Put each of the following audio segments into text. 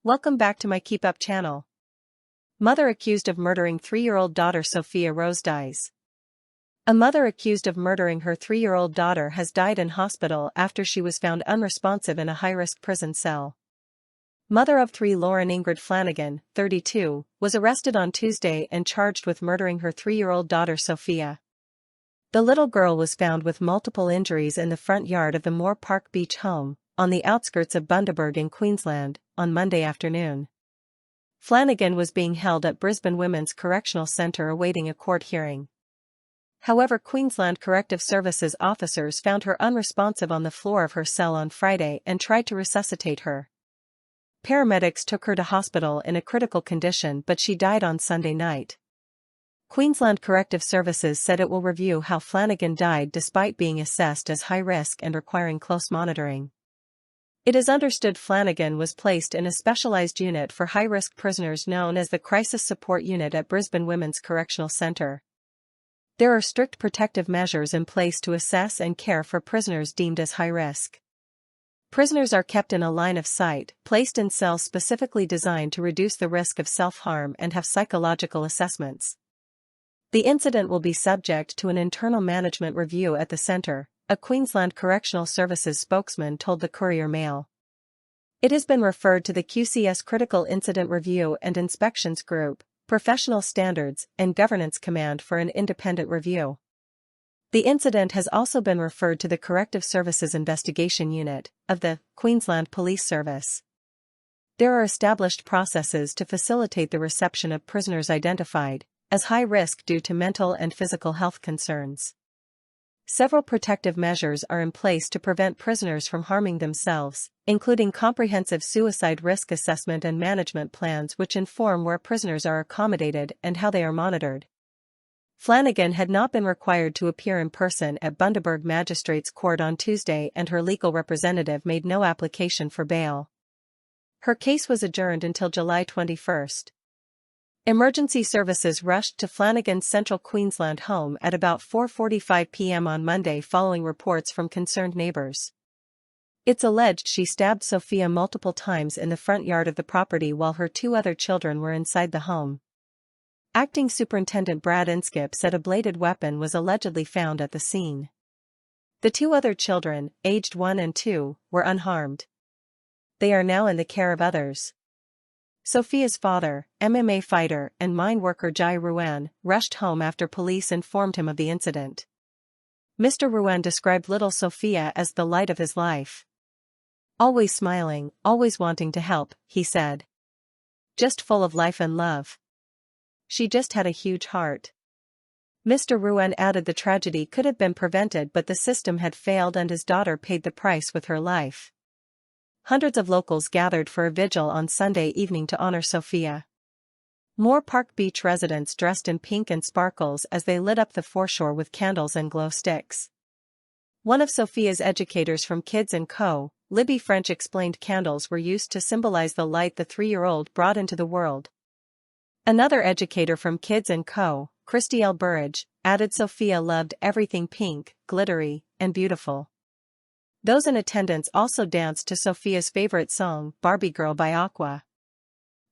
Welcome back to my KEEPUP channel. Mother accused of murdering 3-year-old daughter Sophia Rose dies. A mother accused of murdering her 3-year-old daughter has died in hospital after she was found unresponsive in a high-risk prison cell. Mother of 3 Lauren Ingrid Flanagan, 32, was arrested on Tuesday and charged with murdering her 3-year-old daughter Sophia. The little girl was found with multiple injuries in the front yard of the Moore Park Beach home, on the outskirts of Bundaberg in Queensland, on Monday afternoon. Flanagan was being held at Brisbane Women's Correctional Centre awaiting a court hearing. However, Queensland Corrective Services officers found her unresponsive on the floor of her cell on Friday and tried to resuscitate her. Paramedics took her to hospital in a critical condition, but she died on Sunday night. Queensland Corrective Services said it will review how Flanagan died despite being assessed as high risk and requiring close monitoring. It is understood Flanagan was placed in a specialized unit for high-risk prisoners known as the Crisis Support Unit at Brisbane Women's Correctional Centre. There are strict protective measures in place to assess and care for prisoners deemed as high risk. Prisoners are kept in a line of sight, placed in cells specifically designed to reduce the risk of self-harm and have psychological assessments. The incident will be subject to an internal management review at the centre, a Queensland Correctional Services spokesman told the Courier Mail. It has been referred to the QCS Critical Incident Review and Inspections Group, Professional Standards and Governance Command for an independent review. The incident has also been referred to the Corrective Services Investigation Unit of the Queensland Police Service. There are established processes to facilitate the reception of prisoners identified as high risk due to mental and physical health concerns. Several protective measures are in place to prevent prisoners from harming themselves, including comprehensive suicide risk assessment and management plans which inform where prisoners are accommodated and how they are monitored. Flanagan had not been required to appear in person at Bundaberg Magistrates Court on Tuesday, and her legal representative made no application for bail. Her case was adjourned until July 21. Emergency services rushed to Flanagan's central Queensland home at about 4:45 p.m. on Monday following reports from concerned neighbours. It's alleged she stabbed Sophia multiple times in the front yard of the property while her 2 other children were inside the home. Acting Superintendent Brad Inskip said a bladed weapon was allegedly found at the scene. The 2 other children, aged 1 and 2, were unharmed. They are now in the care of others. Sophia's father, MMA fighter and mine worker Jai Ruan, rushed home after police informed him of the incident. Mr. Ruan described little Sophia as the light of his life. Always smiling, always wanting to help, he said. Just full of life and love. She just had a huge heart. Mr. Ruan added the tragedy could have been prevented, but the system had failed and his daughter paid the price with her life. Hundreds of locals gathered for a vigil on Sunday evening to honor Sophia. Moore Park Beach residents dressed in pink and sparkles as they lit up the foreshore with candles and glow sticks. One of Sophia's educators from Kids & Co., Libby French, explained candles were used to symbolize the light the 3-year-old brought into the world. Another educator from Kids & Co., Christy L. Burridge, added Sophia loved everything pink, glittery, and beautiful. Those in attendance also danced to Sophia's favorite song, Barbie Girl by Aqua.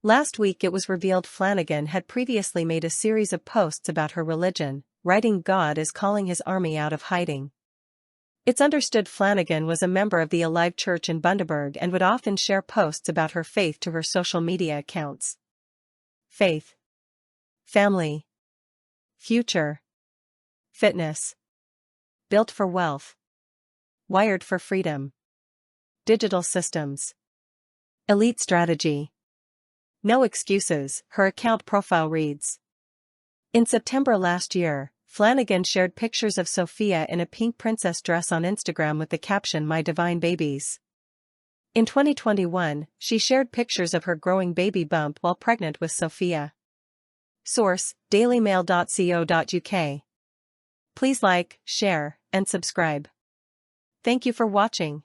Last week it was revealed Flanagan had previously made a series of posts about her religion, writing God is calling his army out of hiding. It's understood Flanagan was a member of the Alive Church in Bundaberg and would often share posts about her faith to her social media accounts. Faith, family, future, fitness, built for wealth, wired for freedom, digital systems, elite strategy. No excuses, her account profile reads. In September last year, Flanagan shared pictures of Sophia in a pink princess dress on Instagram with the caption "My Divine Babies." In 2021, she shared pictures of her growing baby bump while pregnant with Sophia. Source: dailymail.co.uk. Please like, share, and subscribe. Thank you for watching.